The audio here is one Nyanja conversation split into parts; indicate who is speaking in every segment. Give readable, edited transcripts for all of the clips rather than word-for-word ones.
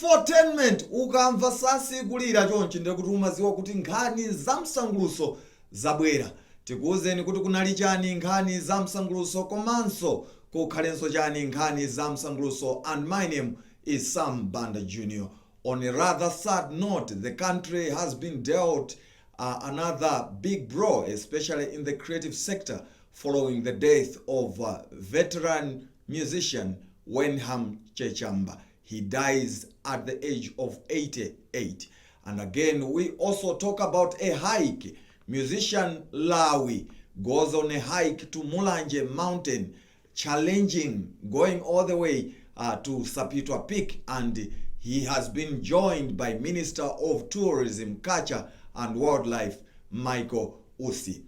Speaker 1: Infotainment ukamva sasi kulira chonchi ndikuti umaziwa kuti nkhani za msanguluso zabwera. Tikuwuzeni kuti kunali chani nkhani za msanguluso komanso kukhalenso chani nkhani za msanguluso, and my name is Sam Banda Jr. On a rather sad note, the country has been dealt another big blow, especially in the creative sector, following the death of veteran musician Wenham Chechamba. He dies at the age of 88. And again, we also talk about a hike. Musician Lawi goes on a hike to Mulanje Mountain, challenging, going all the way to Sapitwa Peak, and he has been joined by Minister of Tourism, Culture and Wildlife, Michael Usi.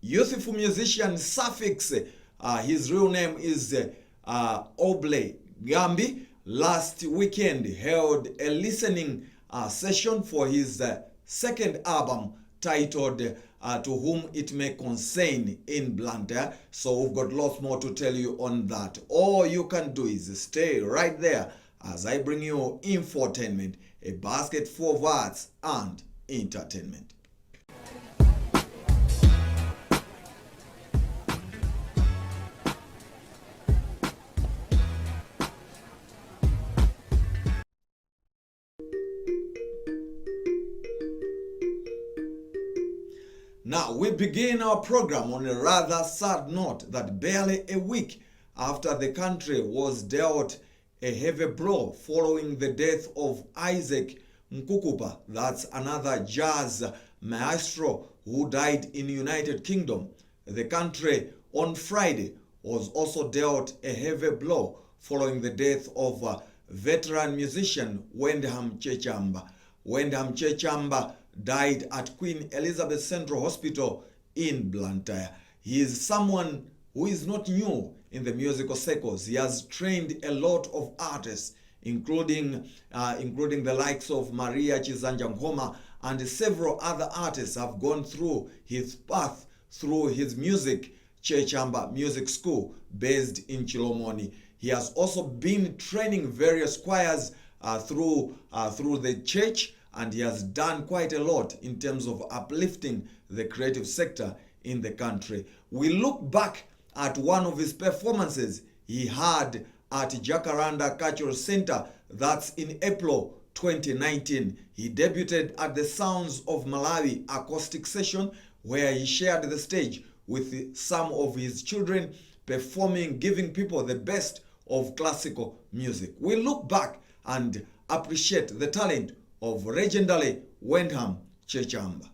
Speaker 1: Youthful musician Suffix, his real name is Oble Gambi, last weekend held a listening session for his second album titled To Whom It May Concern in Blantyre. So we've got lots more to tell you on that. All you can do is stay right there as I bring you Infotainment, a basket full of arts and entertainment. Now, we begin our program on a rather sad note that barely a week after the country was dealt a heavy blow following the death of Isaac Mkukupa, that's another jazz maestro who died in the United Kingdom. The country on Friday was also dealt a heavy blow following the death of veteran musician Wenham Chechamba. Wenham Chechamba died at Queen Elizabeth Central Hospital in Blantyre. He is someone who is not new in the musical circles. He has trained a lot of artists, including the likes of Maria Chizanja, and several other artists have gone through his path through his music, Chechamba Music School, based in Chilomoni. He has also been training various choirs through the church, and he has done quite a lot in terms of uplifting the creative sector in the country. We look back at one of his performances he had at Jacaranda Cultural Center, that's in April 2019. He debuted at the Sounds of Malawi acoustic session, where he shared the stage with some of his children, performing, giving people the best of classical music. We look back and appreciate the talent of legendary Wenham Chechamba.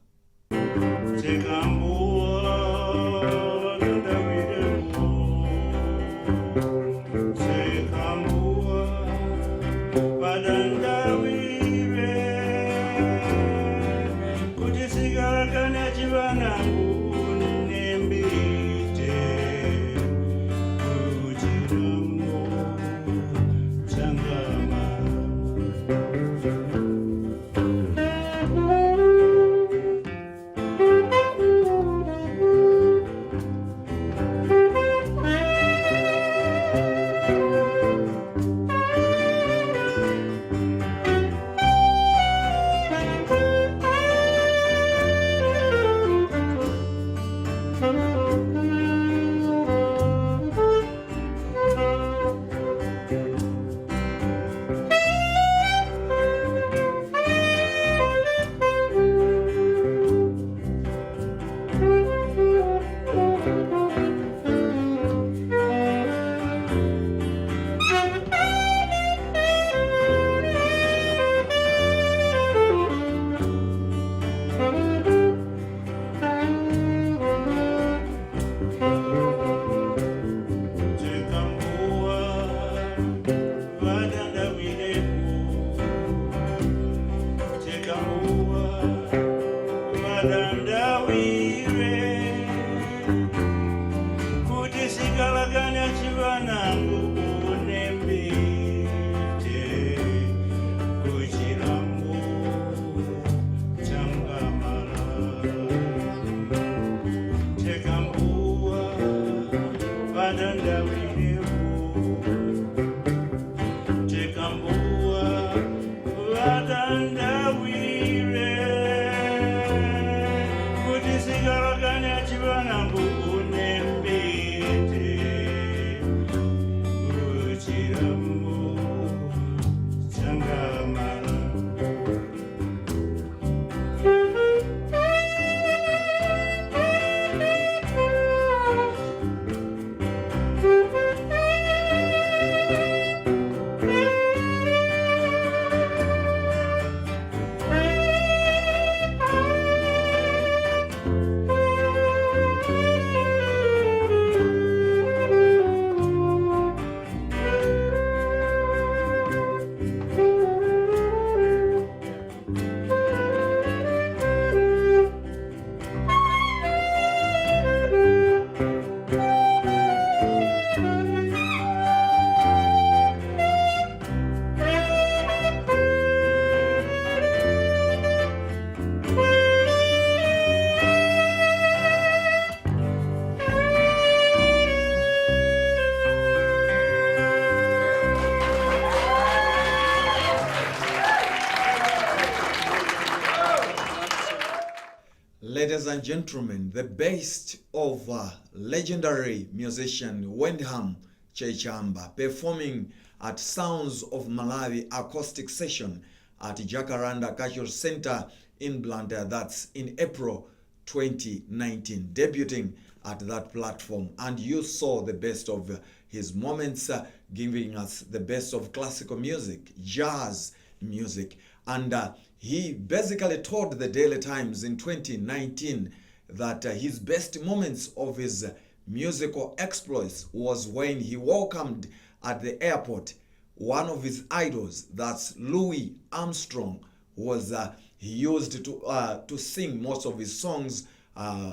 Speaker 1: Ladies and gentlemen, the best of legendary musician Wendham Chechamba performing at Sounds of Malawi acoustic session at Jacaranda Cultural Center in Blantyre. That's in April 2019, debuting at that platform. And you saw the best of his moments, giving us the best of classical music, jazz music. And he basically told the Daily Times in 2019 that his best moments of his musical exploits was when he welcomed at the airport one of his idols, that's Louis Armstrong. He used to sing most of his songs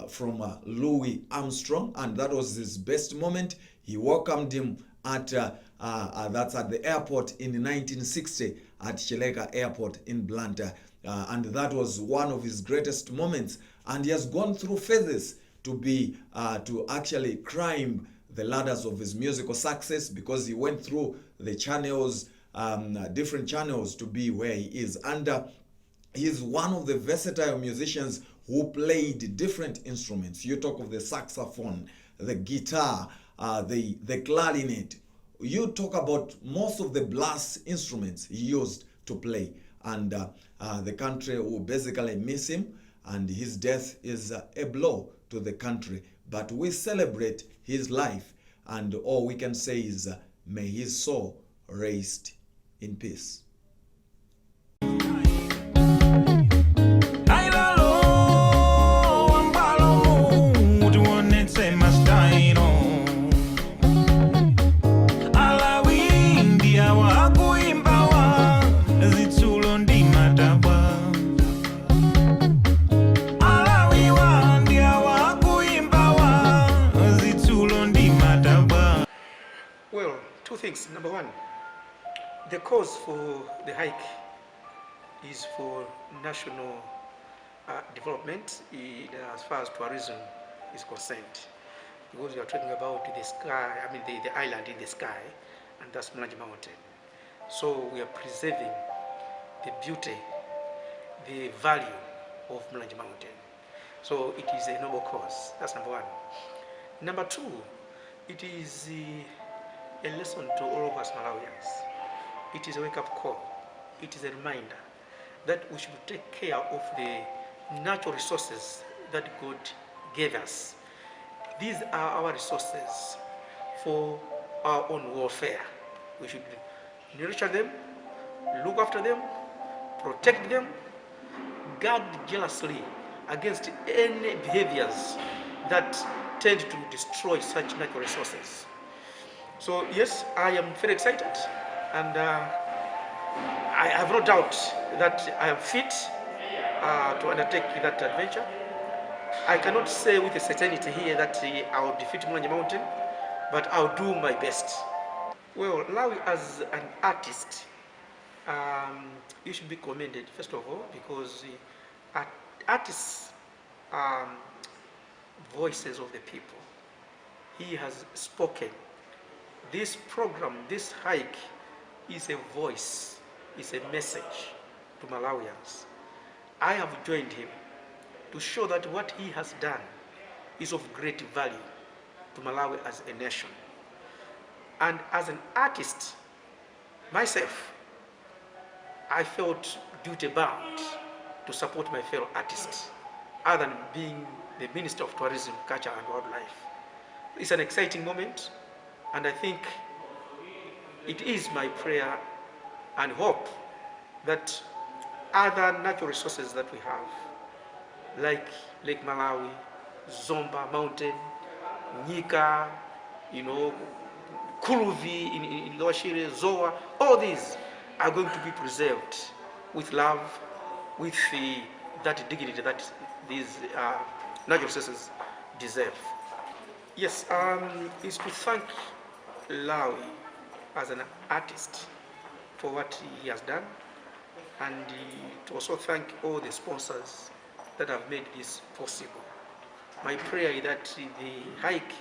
Speaker 1: from Louis Armstrong, and that was his best moment. He welcomed him at that's at the airport in 1960 at Chileka Airport in Blantyre, and that was one of his greatest moments. And he has gone through phases to actually climb the ladders of his musical success, because he went through the channels, different channels, to be where he is. And he's one of the versatile musicians who played different instruments. You talk of the saxophone, the guitar, the clarinet. You talk about most of the blast instruments he used to play. And the country will basically miss him, and his death is a blow to the country. But we celebrate his life, and all we can say is may his soul rest in peace.
Speaker 2: Well, two things. Number one, the cause for the hike is for national development as far as tourism is concerned, because we are talking about the sky, the island in the sky, and that's Mlange Mountain. So we are preserving the beauty, the value of Mlange Mountain. So it is a noble cause. That's number one. Number two, it is a lesson to all of us Malawians. It is a wake-up call. It is a reminder that we should take care of the natural resources that God gave us. These are our resources for our own welfare. We should nurture them, look after them, protect them, guard jealously against any behaviors that tend to destroy such natural resources. So yes, I am very excited, and I have no doubt that I am fit to undertake that adventure. I cannot say with a certainty here that I will defeat Mlange Mountain, but I'll do my best. Well, Lawi as an artist, you should be commended first of all, because artists are voices of the people. He has spoken. This program, this hike, is a voice, is a message to Malawians. I have joined him to show that what he has done is of great value to Malawi as a nation. And as an artist, myself, I felt duty bound to support my fellow artists, other than being the Minister of Tourism, Culture and Wildlife. It's an exciting moment, and I think it is my prayer and hope that other natural resources that we have, like Lake Malawi, Zomba Mountain, Nyika, Kuluvi in Lower Shire, Zoa, all these are going to be preserved with love, with that dignity that these natural resources deserve. Yes, is to thank Lawi as an artist for what he has done, and to also thank all the sponsors that have made this possible. My prayer is that the hike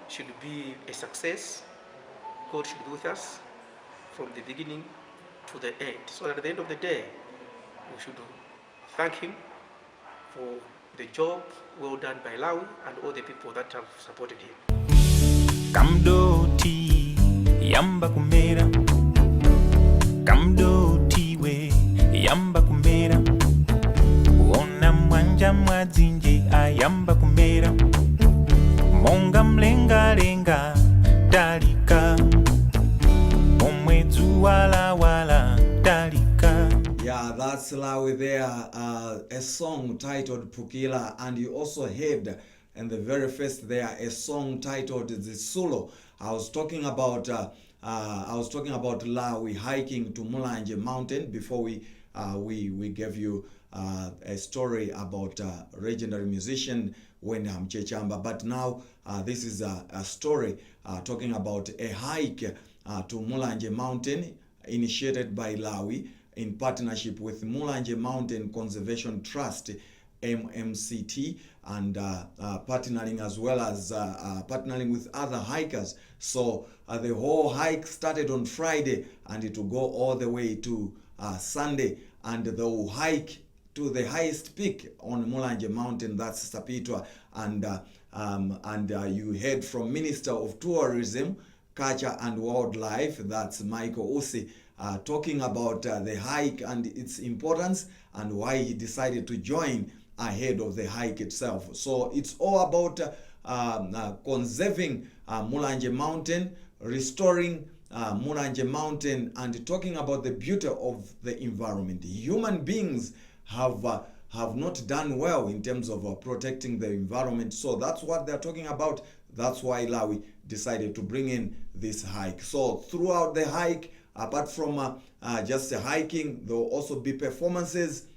Speaker 2: should be a success. God should be with us from the beginning to the end, so that at the end of the day, we should thank him for the job well done by Lawi and all the people that have supported him.
Speaker 3: Kamdoti yamba kumera, kamdoti we yamba kumera, ona mwanja mwadzinje ayamba kumera, monga mlenga lenga dalika, omwezu wala wala dalika.
Speaker 1: Yeah, that's Lawi there, a song titled Pukila, and you also heard in the very first there a song titled Zisulo. I was talking about Lawi hiking to Mulanje Mountain before we gave you a story about legendary musician Wenham Chechamba. But now this is a story talking about a hike to Mulanje Mountain initiated by Lawi in partnership with Mulanje Mountain Conservation Trust, MMCT, and partnering as well as partnering with other hikers. So the whole hike started on Friday and it will go all the way to Sunday, and they will hike to the highest peak on Mulanje Mountain, that's Sapitwa, and you heard from Minister of Tourism, Culture and Wildlife, that's Michael Usi, talking about the hike and its importance and why he decided to join ahead of the hike itself. So it's all about conserving Mulanje Mountain, restoring Mulanje Mountain, and talking about the beauty of the environment. Human beings have not done well in terms of protecting the environment, so that's what they're talking about. That's why Lawi decided to bring in this hike. So throughout the hike, apart from just hiking, there will also be performances,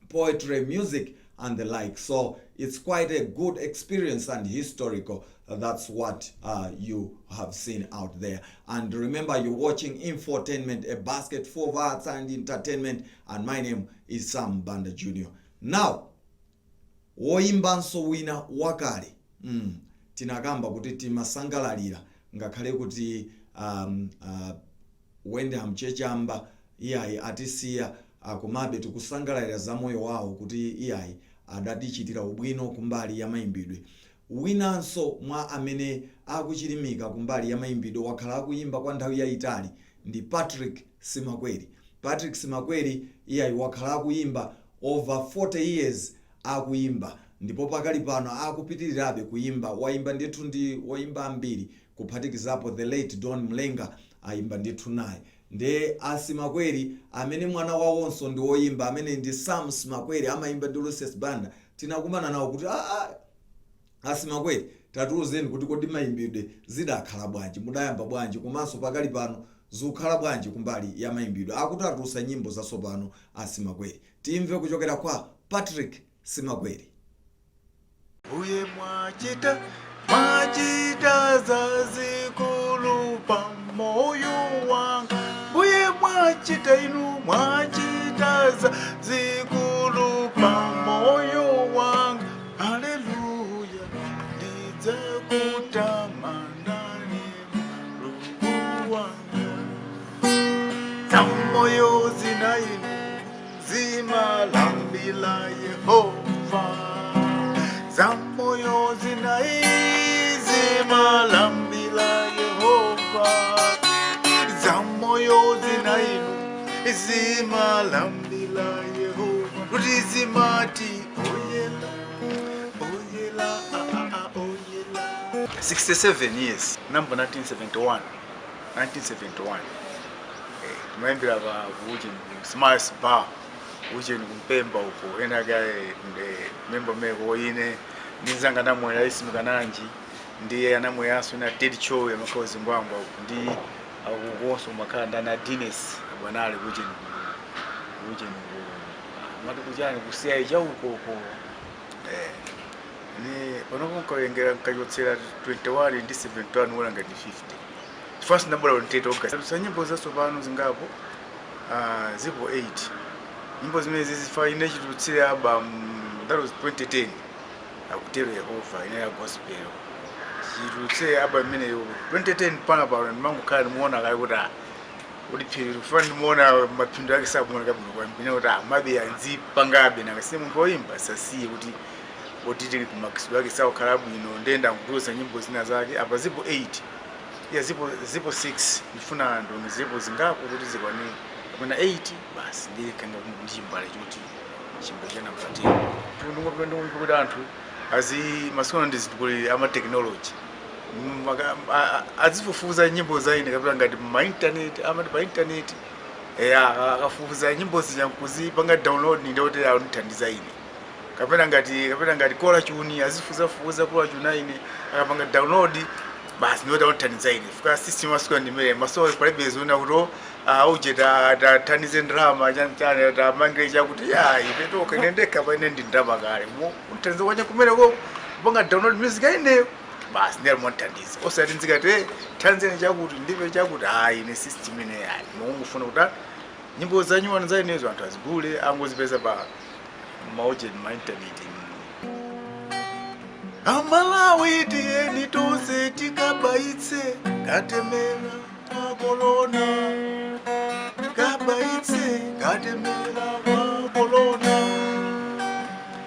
Speaker 1: poetry, music, and the like. So it's quite a good experience and historical. That's what you have seen out there. And remember, you're watching Infotainment, a basket full of arts and entertainment, and my name is Sam Banda Jr. Now, woimbanso wina wakale tinagamba kuti timasangalalira ngakhale kuti Wenham Chechamba iyayi atisiya komabe tikusangalalira za moyo wawo kuti iyayi adatichitira ubwino kumbali ya mayimbidwe. Winanso mwa amene akuchilimika kumbali ya mayimbidwe wakhala akuyimba kwa nthawi yayitali ndi Patrick Simakweli. Patrick Simakweli iyayi wakhala akuyimba over 40 years akuyimba, ndipo pakali pano akupitirirabe kuyimba. Waimba ndithu ndi woimba ambiri kuphatikizapo the late Don Mlenga ayimba ndithu naye. Nde Simakweli amene mwana wawonso ndi woimba amene ndi Sam Simakweli amayimba ndi Lucius Banda, tinakumana nawo kuti Simakweli tatiuzeni kuti kodi mayimbidwe zidakhala bwanji, mudayamba bwanji, komanso pakali pano zikukhala bwanji kumbali ya mayimbidwe. Akutatusa nyimbo zatsopano Simakweli. Timve kuchokera kwa Patrick Simakweli.
Speaker 4: Uye mwachita zazikulu pa moyo wanga, uye mwachita inu mwachita zazikulu pa moyo wanga, haleluya ndidzakutamandani Mulungu wanga. Zamoyo zina inu zimalambila Yehova, zamoyo zina zimalambila Yehova, zamoyo zina inu zimalambila Yehova, kuti zimati oyela oyela oyela. 67 years, number 1971. Tumaimbira ba Ujeni Smiles Bar Ujeni kumpemba uko ena gae member meko ine nizanga namwe rais mukananji ndiye anamwe yaso na Ted Cho ya makozi mbwangwa ndi akugonso makanda na Dines bwanale Ujeni matu kujani kusia ija uko ni panokonka yengera nkayotsera 21 ndi 71 wala ngati 50. First number on Ted Oka nyimbo zatsopano zingapo zipo 8. Nyimbo zimene zizifa ine chitutsira album that was 2010 akutero Yehova ine ya gospel chitutsira album imene 2010 pana pa mangu kale muona kale kuti uliphiri ufani muona mapindu yake sabuona kabulu kwa mpine kuti mabe yanzi pangabe nakasimu mpoimba sasiye kuti otitili kumakisiro yake sawa kalabu ino ndenda kutuza nyimbo zina zake apa zipo 8 ya zipo 6 nifuna ndo zipo zingapo kuti zikwani kuna 8 basi ndiye kanga ndichimbale chuti chimbo chana mfatiro ndungo kuti anthu azi masikono ndizituli ama technology azifufuza nyimbo zaine kapita ngati ma internet ama pa internet akafufuza nyimbo zinyakuzipanga download ndoti aunithandiza ine kapita ngati kola chuni azifufuza kola chuna ine akapanga download basi ndoti aunithandiza ine fuka system masiko ndimere maso palibe zona kuto uje tanize drama chanchane tamangire chakuti ya ife toka nendeka pa ine ndi drama kale unithandiza kwanya kumereko panga download music ine basi ndiye mothandiza osati nzikati Tanzania chakuti ndive chakuti ine system ine yayi mungufuna kuti nyimbo zanyu wanzayinezo anthu azigule angozipeza pa maujeni ma internet Amalawi tieni tonse tikabaitse katemera makolona kabaitse katemera makolona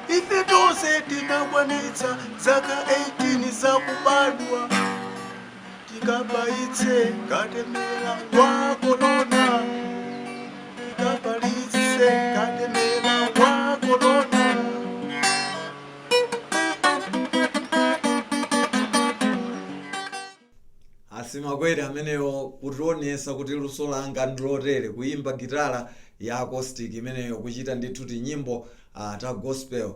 Speaker 4: ife tonse tinakwanitsa zaka 18 zakubadwa tikabaitse katemera makolona tikabaitse katemera makolona
Speaker 1: asimakwere ameneyo kutionesa kuti luso langa ndilotere kuimba gitara ya acoustic imeneyo kuchita ndithu nyimbo ta gospel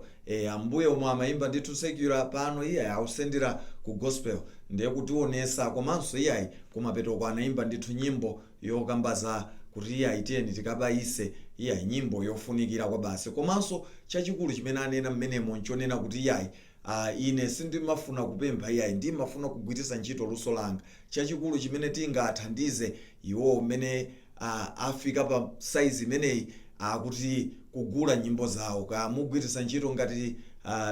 Speaker 1: ambuye omwe amaimba ndithu secular pano iye ausendera ku gospel ndiye kutionesa komanso iyayi kumapetoko anaimba ndithu nyimbo yokambaza kuti iyayi tiyeni tikabayise iyayi nyimbo yofunikira kwa basi komanso chachikulu chimene anena mmenemo nchonena kuti iyayi ine sindimafuna kupempha iyayi ndimafuna kugwiritsa ntchito luso langa chachikulu chimene tingathandize iwo mmene afika pa size imeneyi kuti kugula nyimbo zawo kaya mugwiritsa ntchito ngati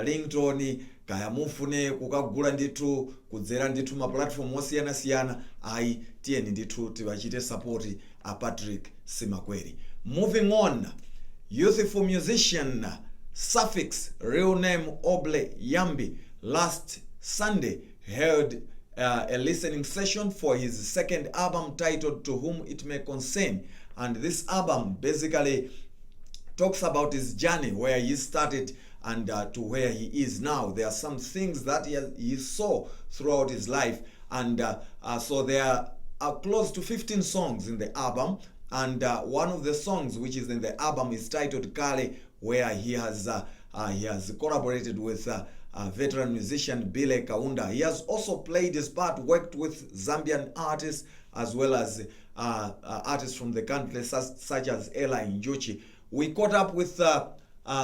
Speaker 1: ringtone kaya mufune kukagula ndithu kudzera ndithu ma platform osiyanasiyana ayi tiyeni ndithu tiwachite support a Patrick Simakweri. Moving on, youthful musician Suffix, real name Oble Yambi, last Sunday held a listening session for his second album titled To Whom It May Concern, and this album basically talks about his journey, where he started and to where he is now. There are some things that he saw throughout his life, and so there are close to 15 songs in the album, and one of the songs which is in the album is titled Kale, where he has collaborated with veteran musician Bile Kaunda. He has also played his part, worked with Zambian artists as well as artists from the country such as Ella Njuchi. We caught up with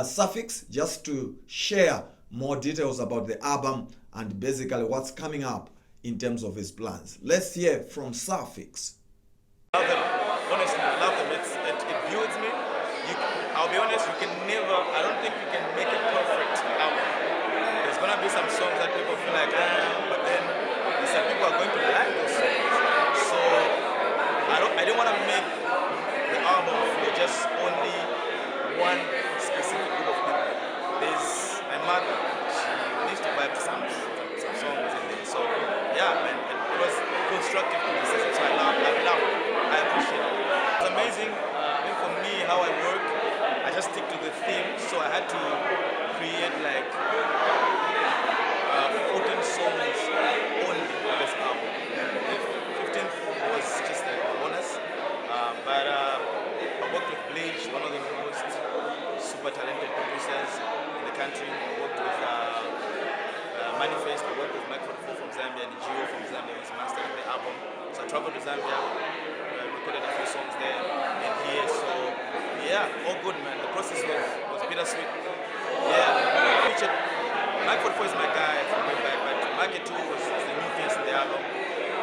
Speaker 1: Suffix just to share more details about the album and basically what's coming up in terms of his plans. Let's hear from Suffix.
Speaker 5: I love them. Honestly, I love them. It builds me. I'll be honest, I don't think you can make a perfect album. There's going to be some songs that people feel like, but then some people are going to like those songs. So I don't want to make the album for just only one specific group of people. There's my mother, she needs to vibe some songs in there. So yeah, man, it was constructive criticism, so I love it. I appreciate it. It's amazing. For me, how I work, I just stick to the theme, so I had to create like 14 songs only for this album. The 15th was just a bonus, but I worked with Bleach, one of the most super talented producers in the country. I worked with Manifest, I worked with Mike from Zambia and Gio from Zambia, who's mastering the album. So I traveled to Zambia, recorded a few songs there and here, so yeah, all good, man. The process was bittersweet. Yeah, featured Mike 44 is my guy from way back, but Market 2 was the new face in the album.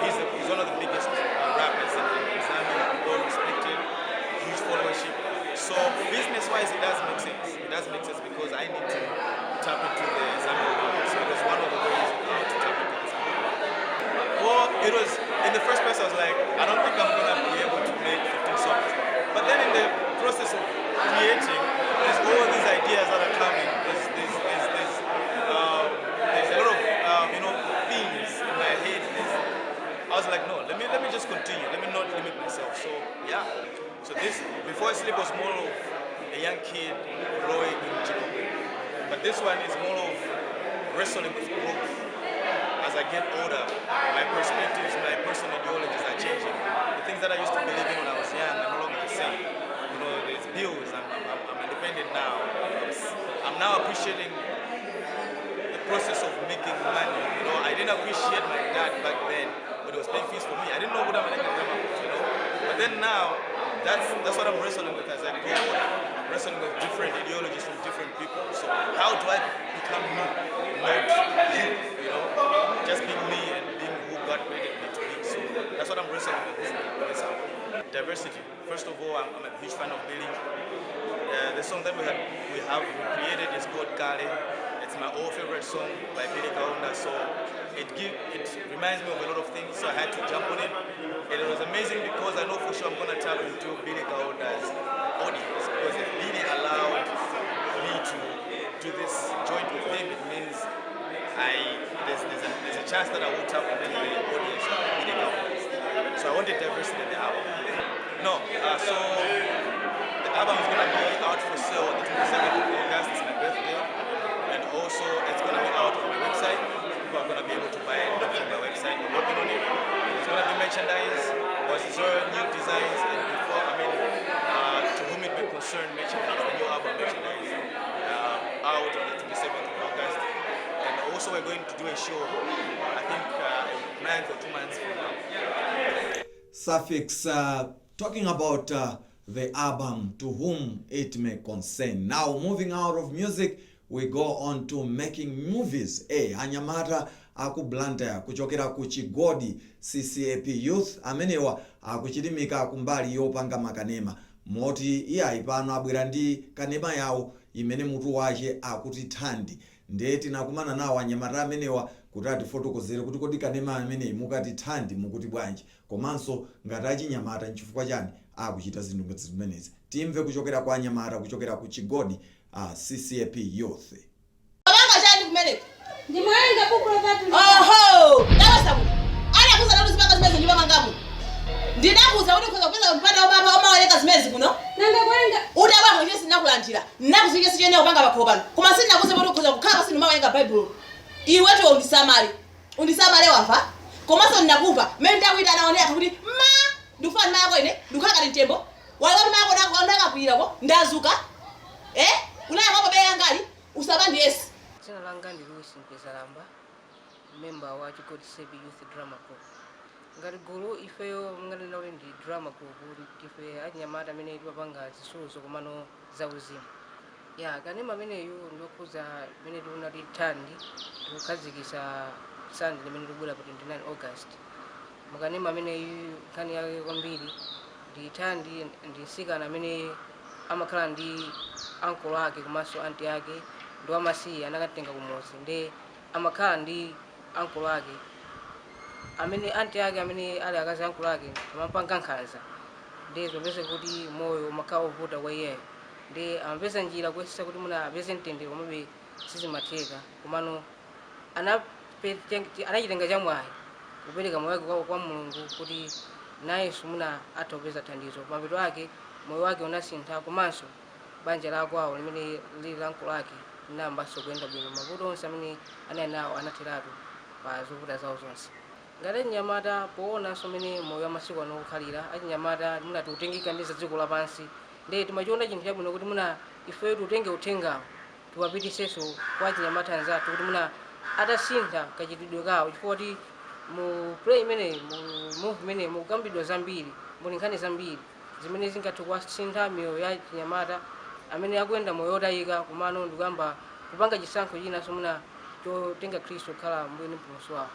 Speaker 5: He's one of the biggest rappers in Zambia, well respected, huge followership. So business-wise, it does make sense. It does make sense because I need to tap into the Zambian market. So it was one of the ways to tap into the Zambian market. Well, it was, in the first place, I was like, I don't think I'm going to be able to make 15 songs. But then in the process of creating, there's all these ideas that are coming. There's more of a young kid growing in Chile. But this one is more of wrestling with growth. As I get older, my perspectives, my personal ideologies are changing. The things that I used to believe in when I was young are no longer the same. You know, there's bills. I'm independent now. I'm now appreciating the process of making money. You know, I didn't appreciate my dad back then when he was paying fees for me. I didn't know what I'm going to come up with, you know. But then now, that's what I'm wrestling with as I grow older. Wrestling with different ideologies from different people. So how do I become me? Not you, you know. Just being me and being who God created me to be. So that's what I'm wrestling with this album. Diversity. First of all, I'm a huge fan of Billy. The song that we have created is called Kale. It's my old favorite song by Billy Kaunda. So it reminds me of a lot of things. So I had to jump on it. And it was amazing because I know for sure I'm gonna tap into Billy Kaunda's audience, because if Billy allowed me to do this joint with him, it means there's a chance that I will tap into the audience of Billy Kaunda. So I wanted diversity in the album. No, so the album is gonna be out for sale on the 22nd of August. It's my birthday, and also it's gonna be out on my website. People are gonna be able to buy it from my website. We're working on it. It's gonna be merchandise, was new designs, and before to whom it may concern merchandise, the new album merchandise, out on the 27th of August. And also we're going to do a show, I think a month or 2 months from now.
Speaker 1: Suffix talking about the album To Whom It May Concern. Now moving out of music, we go on to making movies. Anyamata akublanta kuchokera kuchigodi CCAP Youth amenewa akuchilimika kumbali yopanga makanema moti iya ipano abwera ndi kanema yawo imene mutu wache akuti Thandi. Ndeti nakumana nawo anyamata amenewa kuti atifotokozere kuti kodi kanema amene mukati Thandi mukuti bwanji, komanso ngati achinyamata nchifukwa chani akuchita zinthu zimenezi. Timve kuchokera kwa anyamata kuchokera kuchigodi CCAP Youth.
Speaker 6: Abanga chani kumele
Speaker 7: ndimwenga kukula tatu.
Speaker 6: Oho, dawa sabu ana kuza ndo sipanga zimezi ndibanga ngamu ndinakuza kuti kuza kupeza mpanda obaba omaweleka zimezi kuno
Speaker 7: Nanga kwenga
Speaker 6: udabanga nje sinakulandira nakuzike sichene obanga bakobana koma sinakuze kuti kuza kukhala sinu mawenga Bible iwe to undisamale wamva komanso ndinakuva menda kuita anaonea kuti ma ndufana yako ine ndukaka ntembo wala mako ndakakwira ko ndazuka unaya kwako beya ngali usabandi yes.
Speaker 8: Jina langa ndi Lucy Mpezalamba, member wa Chigodi Sebi Youth Drama Group. Ngati gulu ifeyo ngati nauli ndi drama group ife anyamata amene tipapanga zisuzo komano za uzimu. Ya kanema ameneyo ndikuza amene tikunati Thandi tikukazikisa Sunday limene likubwera pa 29 August. Mukanema ameneyo nkhani yake kwambiri ndi Thandi ndi nsikana amene amakhala ndi uncle ake komanso auntie yake ndo amasiya anakatenga kumozi ndi amakhala ndi uncle ake amene auntie yake amene ali akazi uncle ake amapanga nkhanza ndi zopeza kuti moyo umakhala ovuta kwa iyeyo ndi amapeza njira kuyesesa kuti muna apeze mtendere komabe sizimatheka komano anachitenga chamwayi kupereka moyo wake kwa Mulungu kuti nayenso muna atopeza thandizo. Mapeto ake moyo wake unasintha komanso banja la kwawo limene lili la uncle ake linayambanso kuyenda bwino. Mavuto onse amene anali nawo anatheratu pa zovuta zawo zonse. Ngati achinyamata poonanso amene moyo wa masiku ano ukhalira achinyamata munati utengeka ndi za dziko lapansi ndi timachiona chinthu chabwino kuti muna ifeyo tiutenge uthengawo tiwapitisenso kwa achinyamata anzathu kuti muna atasintha kachitidwe kawo chifukwa kuti mu play imene mu movie imene mukambidwa zambiri muli nkhani zambiri zimene zingathe kuwasintha miyoyo ya achinyamata amene akuyenda moyo otayika komano ndikuyamba kupanga chisankho chinanso muna chotenga Khristu kukhala mbweni mpulumutsi wawo.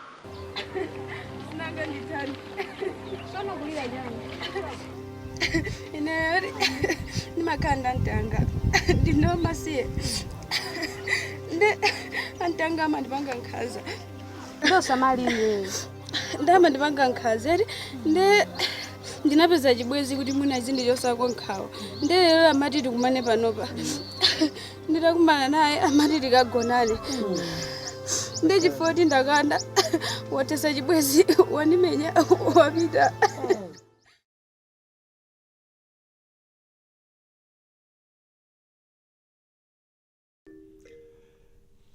Speaker 7: Nanga nditani sono kulira jana ine nimakanda ntanga ndino masiye nde antanga mandipanga nkhaza ndo samalini ndama ndipanga nkhaza nde ndinapeza chibwezi kuti muna zindi yosako nkhawa nde lero amati tikumane panopa nditakumana naye amati tikagonane nde chifukwa ndakanda watesa chibwezi wanimenya wapita.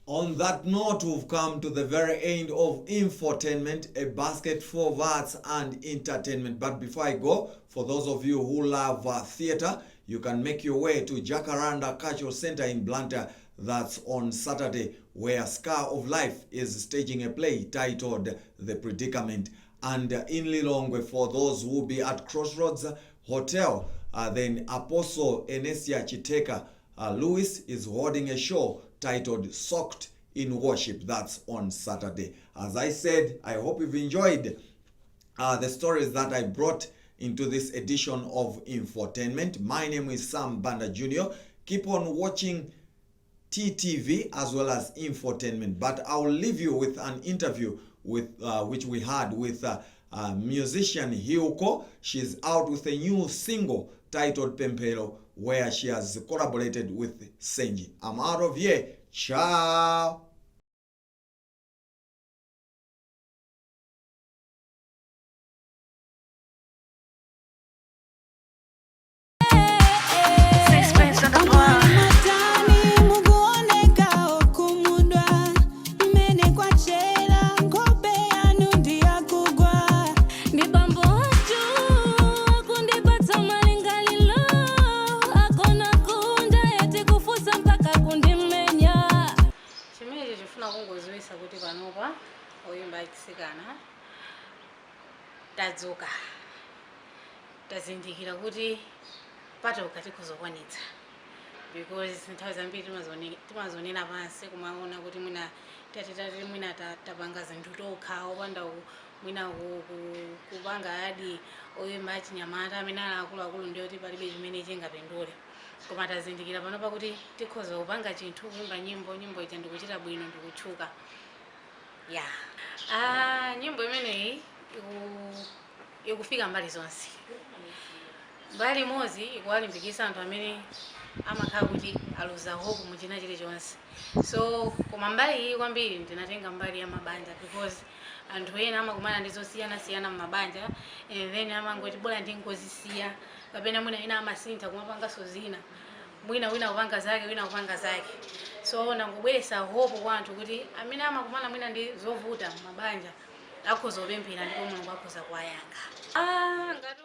Speaker 1: On that note, we've come to the very end of Infotainment, a basket full of arts and entertainment. But before I go, for those of you who love theater, you can make your way to Jacaranda Cultural Center in Blantyre. That's on Saturday, where Scar of Life is staging a play titled The Predicament. And in Lilongwe, for those who will be at Crossroads Hotel, then Apostle Enesia Chiteka Lewis is holding a show titled Soaked in Worship. That's on Saturday. As I said, I hope you've enjoyed the stories that I brought into this edition of Infotainment. My name is Sam Banda Jr. Keep on watching TTV as well as Infotainment. But I'll leave you with an interview with which we had with musician Hyuko. She's out with a new single titled Pempelo, where she has collaborated with Senji. I'm out of here. Ciao.
Speaker 9: tadzoka tazindikira kuti patoka tikuzokwanitsa because nthawi zambiri timazonena pansi kumaona kuti mwina tati mwina tapanga zinthu tokha opanda mwina kupanga adi oyimba achinyamata amene ali akuluakulu ndiyo kuti palibe chimene chingapindule, koma tazindikira panopa kuti tikhoza kupanga chinthu, kuimba nyimbo ija ndikuchita bwino, ndikutchuka. Nyimbo imeneyi ikufika mbali zonse. Mbali imodzi ikuwalimbikitsa anthu amene amakhala kuti aluza hope muchina chilichonse. So koma mbali iyi kwambiri ndinatenga mbali ya mabanja, because anthu ena amakumana ndi zosiyana-siyana m'mabanja, and then amangoti bora ndingozisiya, kapena mwina ena amasintha kumapanganso zina, mwina kupanga zake, wina kupanga zake. So nangobweretsa hope kwa anthu kuti amene amakumana mwina ndi zovuta m'mabanja akhoza kupemphera ndipo Mulungu akhoza kuwayankha. Ngati